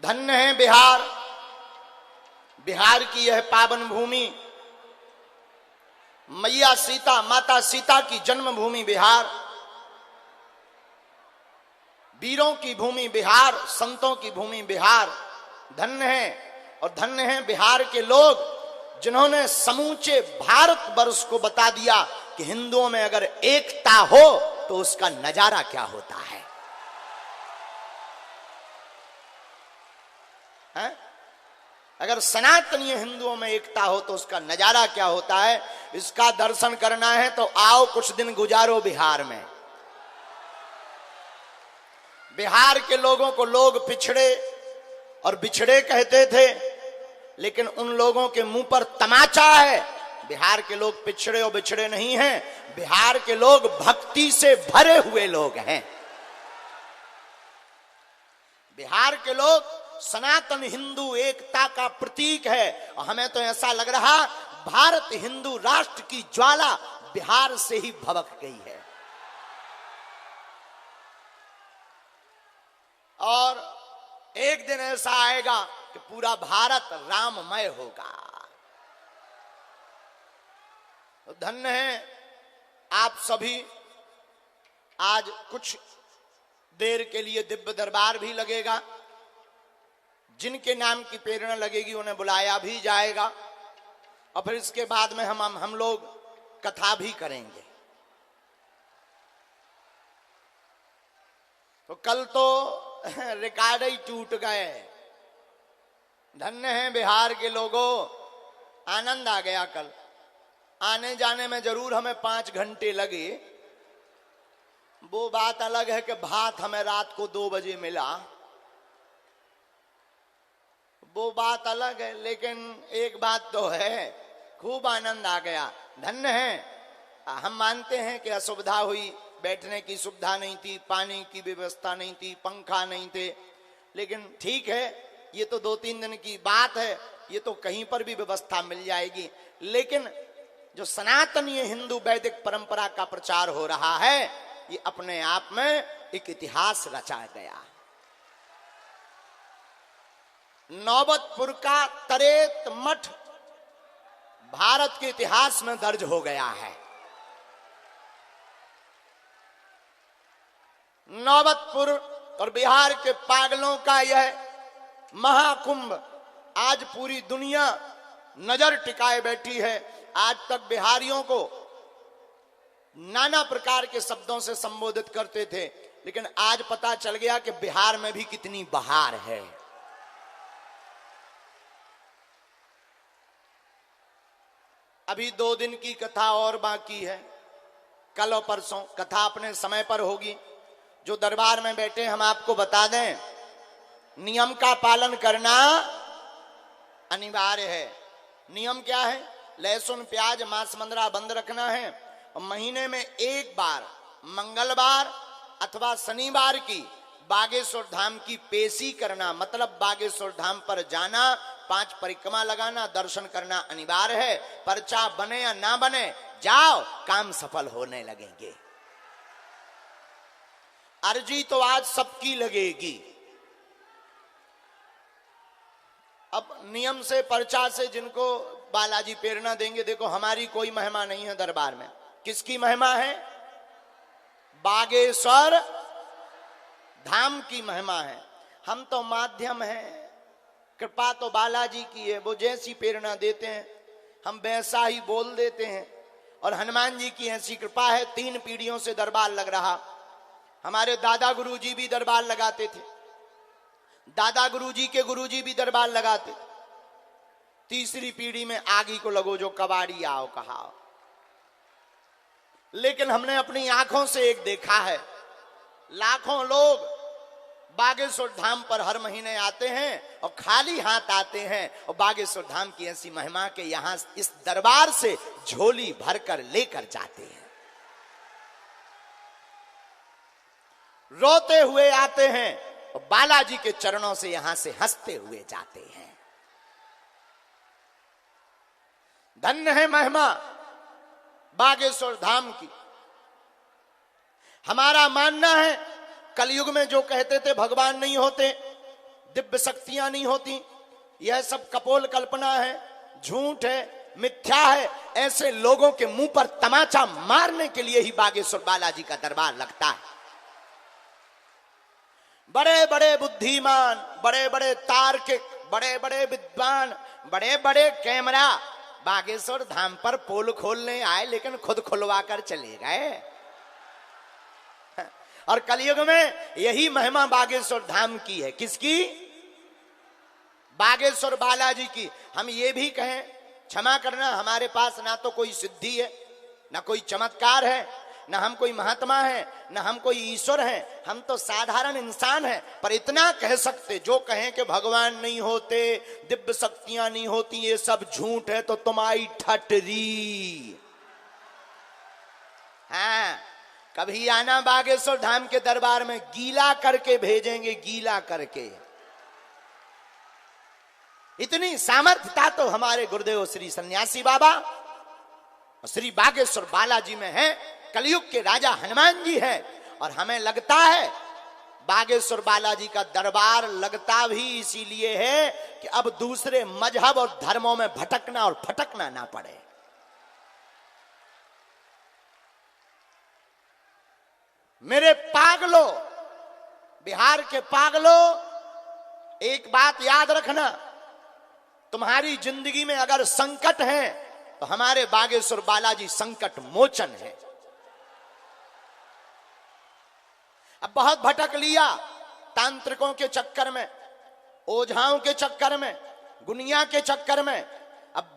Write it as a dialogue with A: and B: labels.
A: धन्य है बिहार, बिहार की यह पावन भूमि, मैया सीता, माता सीता की जन्मभूमि बिहार, वीरों की भूमि बिहार, संतों की भूमि बिहार। धन्य है और धन्य है बिहार के लोग जिन्होंने समूचे भारत वर्ष को बता दिया कि हिंदुओं में अगर एकता हो तो उसका नजारा क्या होता है। अगर सनातनीय हिंदुओं में एकता हो तो उसका नजारा क्या होता है, इसका दर्शन करना है तो आओ कुछ दिन गुजारो बिहार में। बिहार के लोगों को लोग पिछड़े और बिछड़े कहते थे, लेकिन उन लोगों के मुंह पर तमाचा है। बिहार के लोग पिछड़े और बिछड़े नहीं हैं, बिहार के लोग भक्ति से भरे हुए लोग हैं। बिहार के लोग सनातन हिंदू एकता का प्रतीक है और हमें तो ऐसा लग रहा भारत हिंदू राष्ट्र की ज्वाला बिहार से ही भभक गई है। और एक दिन ऐसा आएगा कि पूरा भारत राममय होगा। तो धन्य है आप सभी। आज कुछ देर के लिए दिव्य दरबार भी लगेगा, जिनके नाम की प्रेरणा लगेगी उन्हें बुलाया भी जाएगा और फिर इसके बाद में हम लोग कथा भी करेंगे। तो कल तो रिकॉर्ड ही टूट गए। धन्य है बिहार के लोगों, आनंद आ गया। कल आने जाने में जरूर हमें 5 घंटे लगे, वो बात अलग है कि भात हमें रात को 2 बजे मिला, वो बात अलग है। लेकिन एक बात तो है, खूब आनंद आ गया। धन्य है। हम मानते हैं कि असुविधा हुई, बैठने की सुविधा नहीं थी, पानी की व्यवस्था नहीं थी, पंखा नहीं थे, लेकिन ठीक है, ये तो 2-3 दिन की बात है, ये तो कहीं पर भी व्यवस्था मिल जाएगी। लेकिन जो सनातनीय हिंदू वैदिक परंपरा का प्रचार हो रहा है, ये अपने आप में एक इतिहास रचा गया। नौबतपुर का तरेत मठ भारत के इतिहास में दर्ज हो गया है। नौबतपुर और बिहार के पागलों का यह महाकुंभ आज पूरी दुनिया नजर टिकाए बैठी है। आज तक बिहारियों को नाना प्रकार के शब्दों से संबोधित करते थे, लेकिन आज पता चल गया कि बिहार में भी कितनी बहार है। अभी 2 दिन की कथा और बाकी है, कल और परसों कथा अपने समय पर होगी। जो दरबार में बैठे हम आपको बता दें, नियम का पालन करना अनिवार्य है। नियम क्या है? लहसुन प्याज मांस मंदरा बंद रखना है और महीने में 1 बार मंगलवार अथवा शनिवार की बागेश्वर धाम की पेशी करना, मतलब बागेश्वर धाम पर जाना, 5 परिक्रमा लगाना, दर्शन करना अनिवार्य है। पर्चा बने या ना बने, जाओ, काम सफल होने लगेंगे। अर्जी तो आज सबकी लगेगी। अब नियम से, पर्चा से जिनको बालाजी प्रेरणा देंगे, देखो हमारी कोई महिमा नहीं है दरबार में। किसकी महिमा है? बागेश्वर धाम की महिमा है। हम तो माध्यम हैं, कृपा तो बालाजी की है। वो जैसी प्रेरणा देते हैं हम वैसा ही बोल देते हैं। और हनुमान जी की ऐसी कृपा है, 3 पीढ़ियों से दरबार लग रहा। हमारे दादा गुरुजी भी दरबार लगाते थे, दादा गुरुजी के गुरुजी भी दरबार लगाते थे। 3री पीढ़ी में आगी को लगो जो कबाड़ी आओ कहा। लेकिन हमने अपनी आंखों से एक देखा है, लाखों लोग बागेश्वर धाम पर हर महीने आते हैं और खाली हाथ आते हैं, और बागेश्वर धाम की ऐसी महिमा के यहां इस दरबार से झोली भरकर लेकर जाते हैं। रोते हुए आते हैं और बालाजी के चरणों से यहां से हंसते हुए जाते हैं। धन्य है महिमा बागेश्वर धाम की। हमारा मानना है, कलयुग में जो कहते थे भगवान नहीं होते, दिव्य शक्तियां नहीं होती, यह सब कपोल कल्पना है, झूठ है, मिथ्या है, ऐसे लोगों के मुंह पर तमाचा मारने के लिए ही बागेश्वर बालाजी का दरबार लगता है। बड़े बड़े बुद्धिमान, बड़े बड़े तार्किक, बड़े बड़े विद्वान, बड़े बड़े कैमरा बागेश्वर धाम पर पोल खोलने आए, लेकिन खुद खुलवा कर चले गए। और कलयुग में यही महिमा बागेश्वर धाम की है। किसकी? बागेश्वर बालाजी की। हम ये भी कहें, क्षमा करना, हमारे पास ना तो कोई सिद्धि है, ना कोई चमत्कार है, ना हम कोई महात्मा है, ना हम कोई ईश्वर हैं, हम तो साधारण इंसान हैं। पर इतना कह सकते, जो कहें कि भगवान नहीं होते, दिव्य शक्तियां नहीं होती, ये सब झूठ है, तो तुम्हारी ठटरी। हाँ, कभी आना बागेश्वर धाम के दरबार में, गीला करके भेजेंगे, गीला करके। इतनी सामर्थ्यता तो हमारे गुरुदेव श्री सन्यासी बाबा और श्री बागेश्वर बालाजी में है। कलयुग के राजा हनुमान जी हैं। और हमें लगता है बागेश्वर बालाजी का दरबार लगता भी इसीलिए है कि अब दूसरे मजहब और धर्मों में भटकना और फटकना ना पड़े। मेरे पागलों, बिहार के पागलों, एक बात याद रखना, तुम्हारी जिंदगी में अगर संकट है तो हमारे बागेश्वर बालाजी संकट मोचन है। अब बहुत भटक लिया तांत्रिकों के चक्कर में, ओझाओं के चक्कर में, गुनिया के चक्कर में। अब